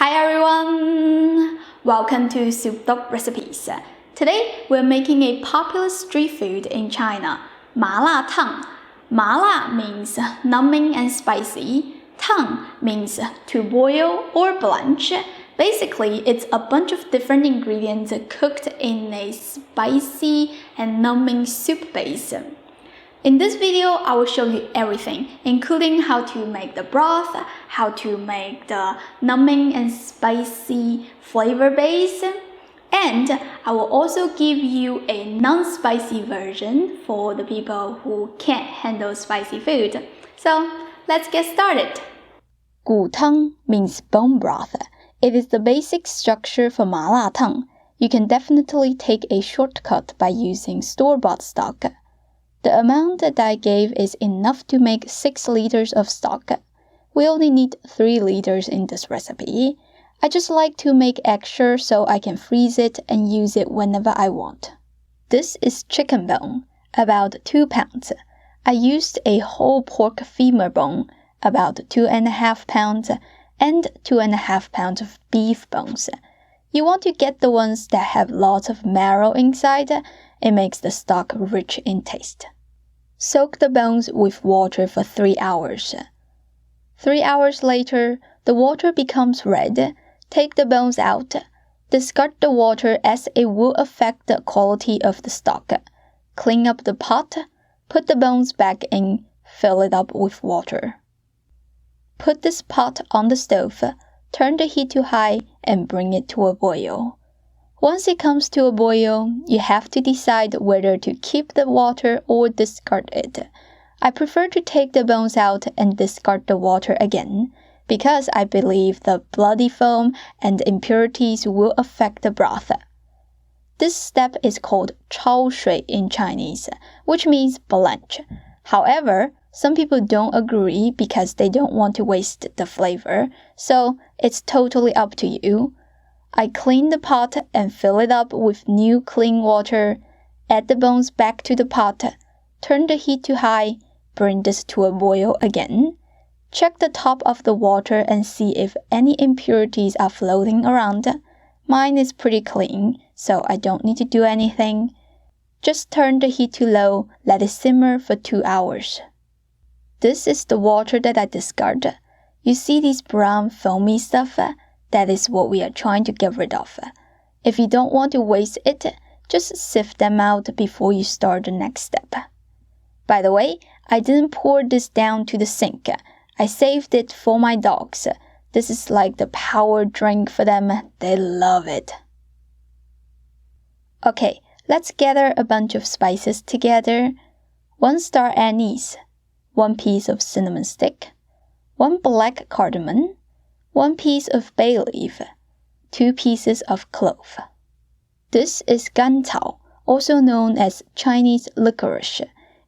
Hi everyone! Welcome to Soup Top Recipes. Today we're making a popular street food in China, Malatang. Mala means numbing and spicy. Tang means to boil or blanch. Basically, it's a bunch of different ingredients cooked in a spicy and numbing soup base. In this video, I will show you everything, including how to make the broth, how to make the numbing and spicy flavor base, and I will also give you a non-spicy version for the people who can't handle spicy food. So, let's get started. 骨汤 means bone broth. It is the basic structure for Malatang. You can definitely take a shortcut by using store-bought stock. The amount that I gave is enough to make 6 liters of stock. We only need 3 liters in this recipe. I just like to make extra so I can freeze it and use it whenever I want. This is chicken bone, about 2 pounds. I used a whole pork femur bone, about 2.5 pounds, and 2.5 pounds of beef bones. You want to get the ones that have lots of marrow inside. It makes the stock rich in taste. Soak the bones with water for 3 hours. 3 hours later, the water becomes red. Take the bones out. Discard the water as it will affect the quality of the stock. Clean up the pot. Put the bones back in. Fill it up with water. Put this pot on the stove. Turn the heat to high and bring it to a boil. Once it comes to a boil, you have to decide whether to keep the water or discard it. I prefer to take the bones out and discard the water again, because I believe the bloody foam and impurities will affect the broth. This step is called 焯水 in Chinese, which means blanch. However, some people don't agree because they don't want to waste the flavor, so it's totally up to you. I clean the pot and fill it up with new clean water. Add the bones back to the pot. Turn the heat to high. Bring this to a boil again. Check the top of the water and see if any impurities are floating around. Mine is pretty clean, so I don't need to do anything. Just turn the heat to low. Let it simmer for 2 hours. This is the water that I discard. You see these brown foamy stuff? That is what we are trying to get rid of. If you don't want to waste it, just sift them out before you start the next step. By the way, I didn't pour this down to the sink. I saved it for my dogs. This is like the power drink for them. They love it. Okay, let's gather a bunch of spices together. 1 star anise, 1 piece of cinnamon stick, 1 black cardamom, 1 piece of bay leaf, 2 pieces of clove. This is gancao, also known as Chinese licorice.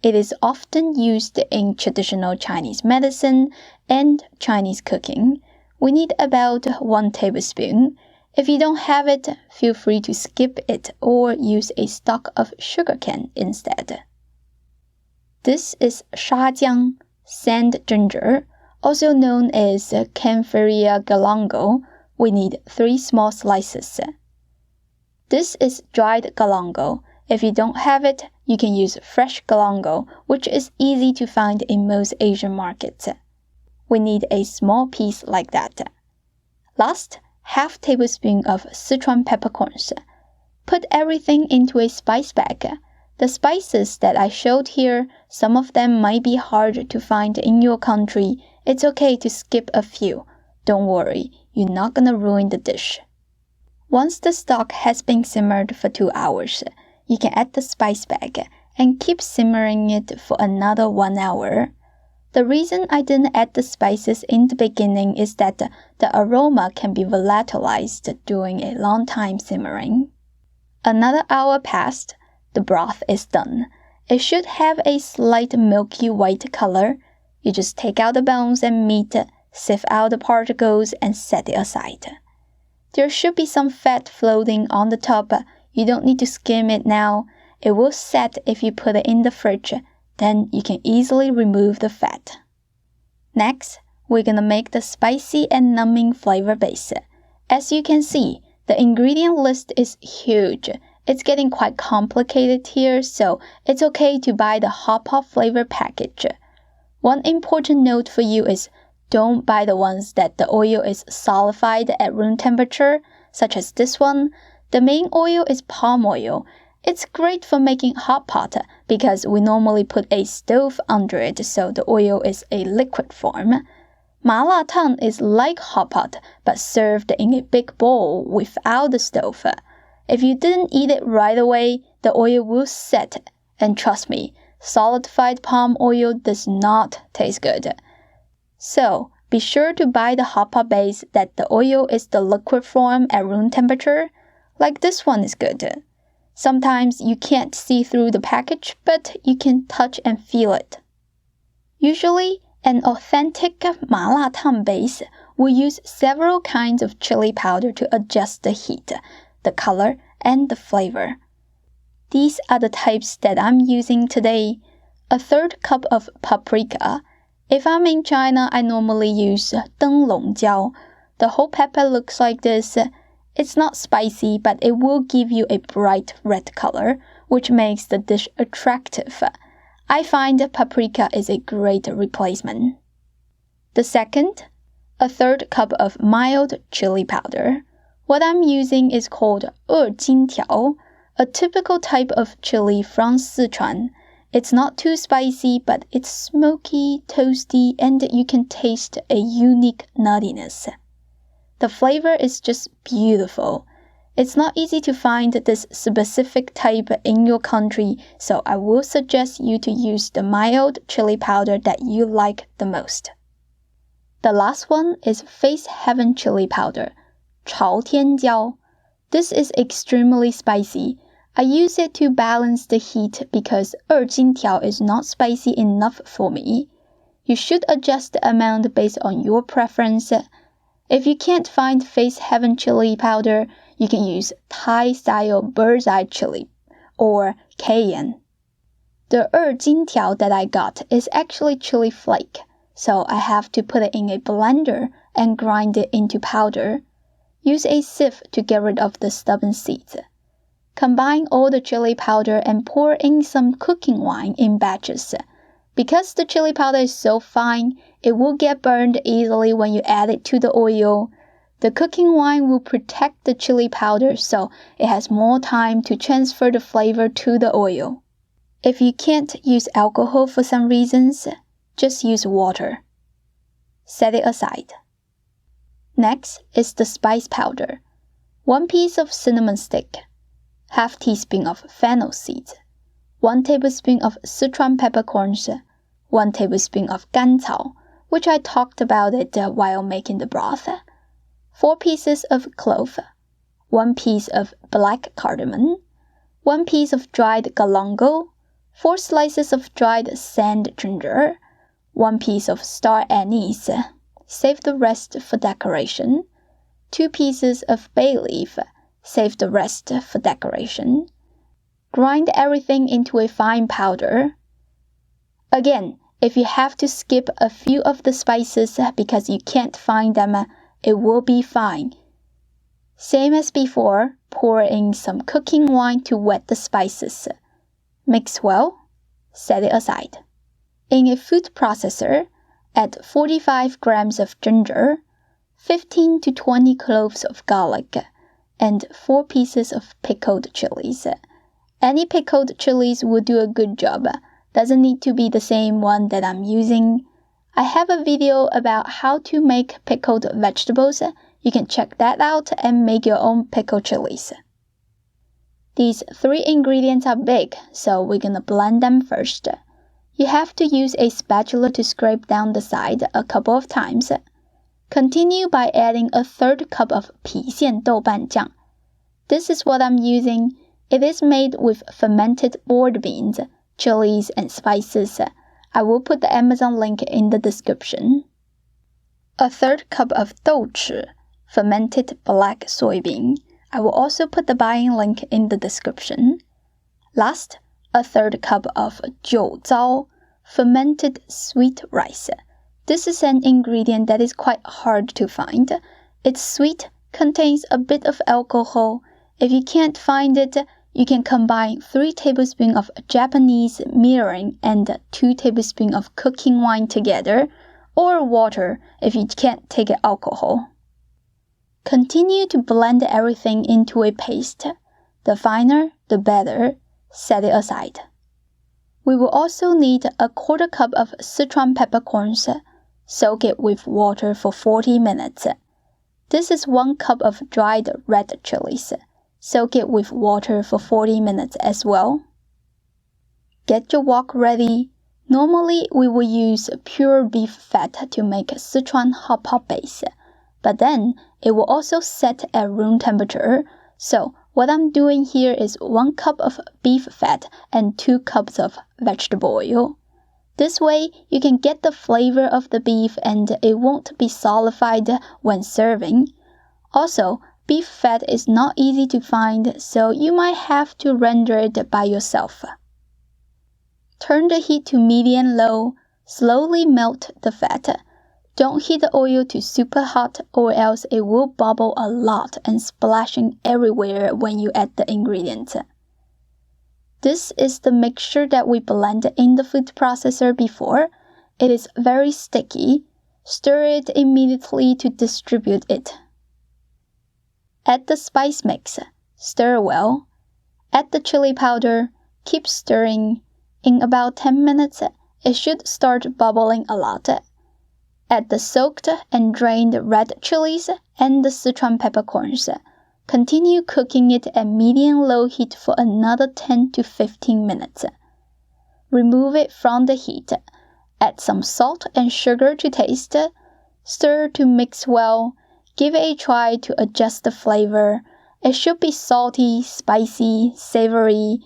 It is often used in traditional Chinese medicine and Chinese cooking. We need about 1 tablespoon. If you don't have it, feel free to skip it or use a stalk of sugarcane instead. This is shajiang, sand ginger, also known as Camphoria galango. We need 3 small slices. This is dried galango. If you don't have it, you can use fresh galango, which is easy to find in most Asian markets. We need a small piece like that. Last, half tablespoon of Sichuan peppercorns. Put everything into a spice bag. The spices that I showed here, some of them might be hard to find in your country. It's okay to skip a few. Don't worry, you're not gonna ruin the dish. Once the stock has been simmered for 2 hours, you can add the spice bag and keep simmering it for another 1 hour. The reason I didn't add the spices in the beginning is that the aroma can be volatilized during a long time simmering. Another hour passed. The broth is done. It should have a slight milky white color. You just take out the bones and meat, sift out the particles, and set it aside. There should be some fat floating on the top. You don't need to skim it now. It will set if you put it in the fridge. Then you can easily remove the fat. Next, we're gonna make the spicy and numbing flavor base. As you can see, the ingredient list is huge. It's getting quite complicated here, so it's okay to buy the hot pot flavor package. One important note for you is don't buy the ones that the oil is solidified at room temperature, such as this one. The main oil is palm oil. It's great for making hot pot because we normally put a stove under it, so the oil is a liquid form. Malatang is like hot pot, but served in a big bowl without the stove. If you didn't eat it right away, the oil will set, and trust me, solidified palm oil does not taste good. So, be sure to buy the hot pot base that the oil is the liquid form at room temperature. Like this one is good. Sometimes you can't see through the package, but you can touch and feel it. Usually, an authentic Malatang base will use several kinds of chili powder to adjust the heat, the color, and the flavor. These are the types that I'm using today. A third cup of paprika. If I'm in China, I normally use 灯笼椒. The whole pepper looks like this. It's not spicy, but it will give you a bright red color, which makes the dish attractive. I find paprika is a great replacement. The second, a third cup of mild chili powder. What I'm using is called 二荆条, a typical type of chili from Sichuan. It's not too spicy, but it's smoky, toasty, and you can taste a unique nuttiness. The flavor is just beautiful. It's not easy to find this specific type in your country, so I will suggest you to use the mild chili powder that you like the most. The last one is Face Heaven chili powder, 朝天椒. This is extremely spicy. I use it to balance the heat because 二荆条 is not spicy enough for me. You should adjust the amount based on your preference. If you can't find Face Heaven chili powder, you can use Thai-style bird's eye chili or cayenne. The 二荆条 that I got is actually chili flake, so I have to put it in a blender and grind it into powder. Use a sieve to get rid of the stubborn seeds. Combine all the chili powder and pour in some cooking wine in batches. Because the chili powder is so fine, it will get burned easily when you add it to the oil. The cooking wine will protect the chili powder so it has more time to transfer the flavor to the oil. If you can't use alcohol for some reasons, just use water. Set it aside. Next is the spice powder. 1 piece of cinnamon stick, half teaspoon of fennel seeds, 1 tablespoon of Sichuan peppercorns, 1 tablespoon of 甘草, which I talked about it while making the broth, 4 pieces of clove, 1 piece of black cardamom, 1 piece of dried galangal, 4 slices of dried sand ginger, 1 piece of star anise, save the rest for decoration, 2 pieces of bay leaf, save the rest for decoration. Grind everything into a fine powder. Again, if you have to skip a few of the spices because you can't find them, it will be fine. Same as before, pour in some cooking wine to wet the spices. Mix well, set it aside. In a food processor, add 45 grams of ginger, 15 to 20 cloves of garlic, and 4 pieces of pickled chilies. Any pickled chilies will do a good job. Doesn't need to be the same one that I'm using. I have a video about how to make pickled vegetables. You can check that out and make your own pickled chilies. These 3 ingredients are big, so we're gonna blend them first. You have to use a spatula to scrape down the side a couple of times. Continue by adding a third cup of 郫县豆瓣酱. This is what I'm using. It is made with fermented board beans, chilies, and spices. I will put the Amazon link in the description. A third cup of 豆豉, fermented black soybean. I will also put the buying link in the description. Last, a third cup of 酒糟, fermented sweet rice. This is an ingredient that is quite hard to find. It's sweet, contains a bit of alcohol. If you can't find it, you can combine 3 tablespoons of Japanese mirin and 2 tablespoons of cooking wine together, or water if you can't take alcohol. Continue to blend everything into a paste. The finer, the better. Set it aside. We will also need a 1/4 cup of Sichuan peppercorns. Soak it with water for 40 minutes. This is 1 cup of dried red chilies. Soak it with water for 40 minutes as well. Get your wok ready. Normally, we will use pure beef fat to make Sichuan hot pot base, but then it will also set at room temperature. So what I'm doing here is 1 cup of beef fat and 2 cups of vegetable oil. This way, you can get the flavor of the beef and it won't be solidified when serving. Also, beef fat is not easy to find, so you might have to render it by yourself. Turn the heat to medium-low. Slowly melt the fat. Don't heat the oil to super hot or else it will bubble a lot and splashing everywhere when you add the ingredients. This is the mixture that we blended in the food processor before. It is very sticky. Stir it immediately to distribute it. Add the spice mix. Stir well. Add the chili powder. Keep stirring. In about 10 minutes, it should start bubbling a lot. Add the soaked and drained red chilies and the Sichuan peppercorns. Continue cooking it at medium-low heat for another 10 to 15 minutes. Remove it from the heat. Add some salt and sugar to taste. Stir to mix well. Give it a try to adjust the flavor. It should be salty, spicy, savory.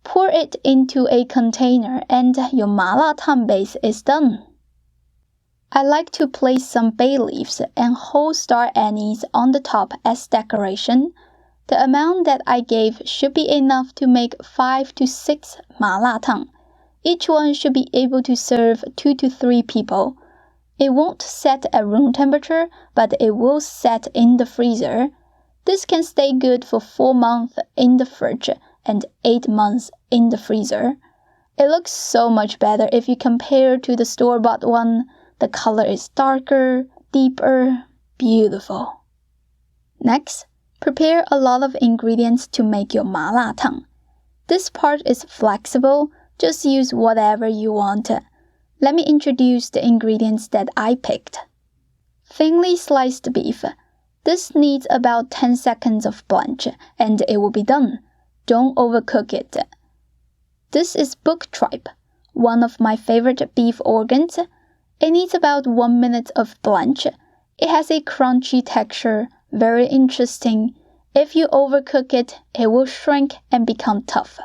Pour it into a container and your Malatang base is done. I like to place some bay leaves and whole star anise on the top as decoration. The amount that I gave should be enough to make 5 to 6 Malatang. Each one should be able to serve 2 to 3 people. It won't set at room temperature, but it will set in the freezer. This can stay good for 4 months in the fridge and 8 months in the freezer. It looks so much better if you compare to the store-bought one. The color is darker, deeper, beautiful. Next, prepare a lot of ingredients to make your Malatang. This part is flexible, just use whatever you want. Let me introduce the ingredients that I picked. Thinly sliced beef. This needs about 10 seconds of blanch and it will be done. Don't overcook it. This is book tripe, one of my favorite beef organs. It needs about 1 minute of blanch. It has a crunchy texture, very interesting. If you overcook it, it will shrink and become tough.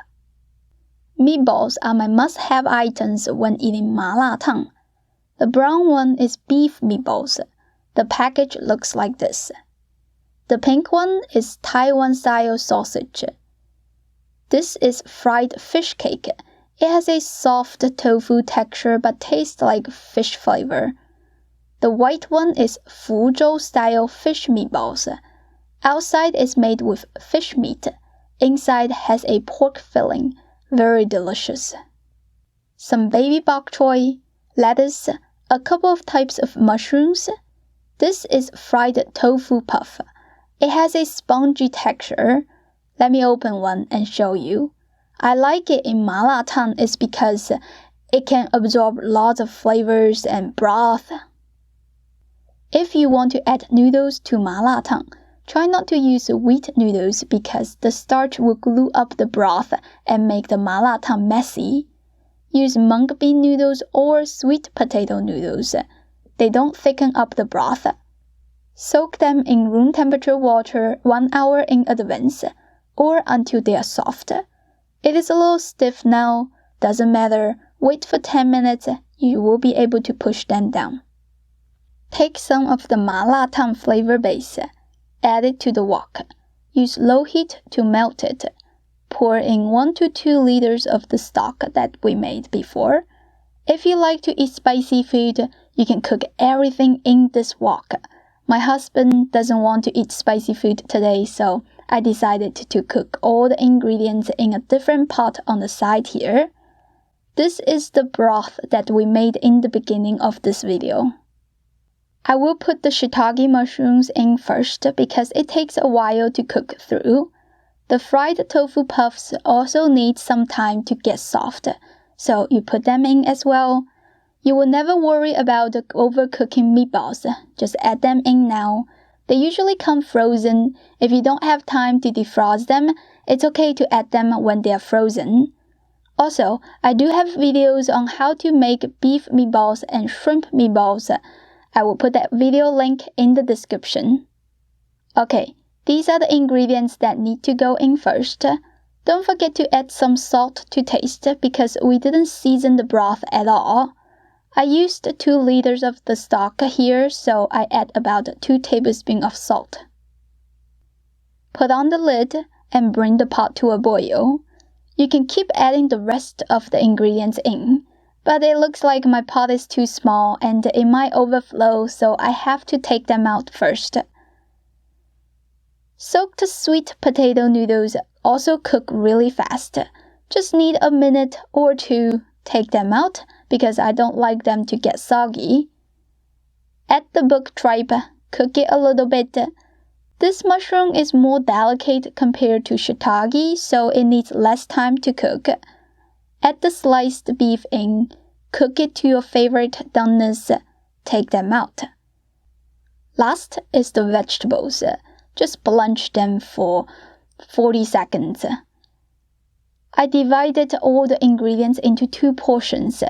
Meatballs are my must-have items when eating Malatang. The brown one is beef meatballs. The package looks like this. The pink one is Taiwan-style sausage. This is fried fish cake. It has a soft tofu texture but tastes like fish flavor. The white one is Fuzhou-style fish meatballs. Outside is made with fish meat. Inside has a pork filling. Very delicious. Some baby bok choy, lettuce, a couple of types of mushrooms. This is fried tofu puff. It has a spongy texture. Let me open one and show you. I like it in Malatang is because it can absorb lots of flavors and broth. If you want to add noodles to Malatang, try not to use wheat noodles because the starch will glue up the broth and make the Malatang messy. Use mung bean noodles or sweet potato noodles. They don't thicken up the broth. Soak them in room temperature water 1 hour in advance or until they are soft. It is a little stiff now, doesn't matter. Wait for 10 minutes, you will be able to push them down. Take some of the Malatang flavor base, add it to the wok. Use low heat to melt it. Pour in 1 to 2 liters of the stock that we made before. If you like to eat spicy food, you can cook everything in this wok. My husband doesn't want to eat spicy food today, so I decided to cook all the ingredients in a different pot on the side here. This is the broth that we made in the beginning of this video. I will put the shiitake mushrooms in first because it takes a while to cook through. The fried tofu puffs also need some time to get soft, so you put them in as well. You will never worry about the overcooking meatballs. Just add them in now. They usually come frozen. If you don't have time to defrost them, it's okay to add them when they are frozen. Also, I do have videos on how to make beef meatballs and shrimp meatballs. I will put that video link in the description. Okay, these are the ingredients that need to go in first. Don't forget to add some salt to taste because we didn't season the broth at all. I used 2 liters of the stock here, so I add about 2 tablespoons of salt. Put on the lid and bring the pot to a boil. You can keep adding the rest of the ingredients in, but it looks like my pot is too small and it might overflow, so I have to take them out first. Soaked sweet potato noodles also cook really fast. Just need a minute or 2. Take them out because I don't like them to get soggy. Add the bok tripe, cook it a little bit. This mushroom is more delicate compared to shiitake, so it needs less time to cook. Add the sliced beef in, cook it to your favorite doneness, take them out. Last is the vegetables. Just blanch them for 40 seconds. I divided all the ingredients into 2 portions.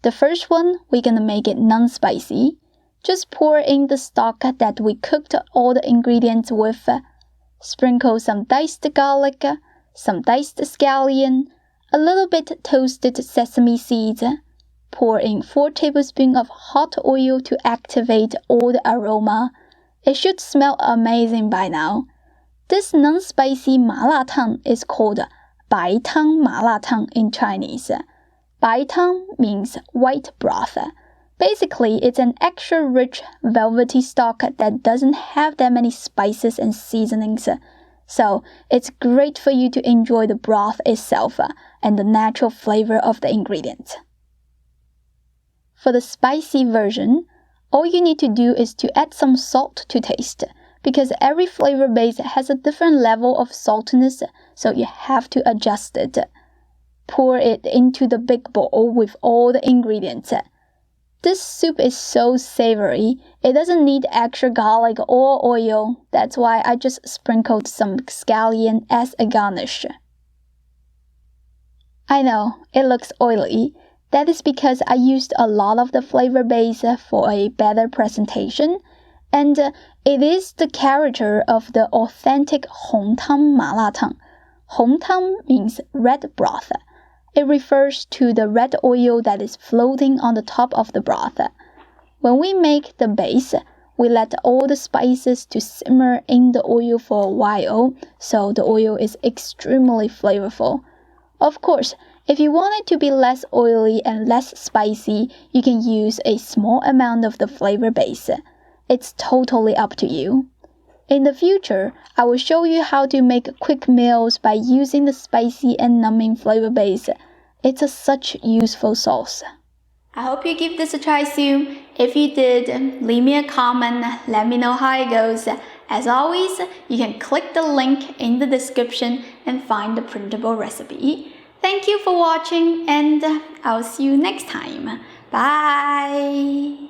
The first one, we're gonna make it non-spicy. Just pour in the stock that we cooked all the ingredients with. Sprinkle some diced garlic, some diced scallion, a little bit toasted sesame seeds. Pour in 4 tablespoons of hot oil to activate all the aroma. It should smell amazing by now. This non-spicy Malatang is called 白汤 Malatang in Chinese. 白汤 means white broth. Basically, it's an extra rich, velvety stock that doesn't have that many spices and seasonings. So, it's great for you to enjoy the broth itself and the natural flavor of the ingredients. For the spicy version, all you need to do is to add some salt to taste, because every flavor base has a different level of saltiness, so you have to adjust it. Pour it into the big bowl with all the ingredients. This soup is so savory, it doesn't need extra garlic or oil. That's why I just sprinkled some scallion as a garnish. I know, it looks oily. That is because I used a lot of the flavor base for a better presentation, and it is the character of the authentic Hongtang Malatang. Hongtang means red broth. It refers to the red oil that is floating on the top of the broth. When we make the base, we let all the spices to simmer in the oil for a while, so the oil is extremely flavorful. Of course, if you want it to be less oily and less spicy, you can use a small amount of the flavor base. It's totally up to you. In the future, I will show you how to make quick meals by using the spicy and numbing flavor base. It's such useful sauce. I hope you give this a try soon. If you did, leave me a comment, let me know how it goes. As always, you can click the link in the description and find the printable recipe. Thank you for watching, and I'll see you next time. Bye!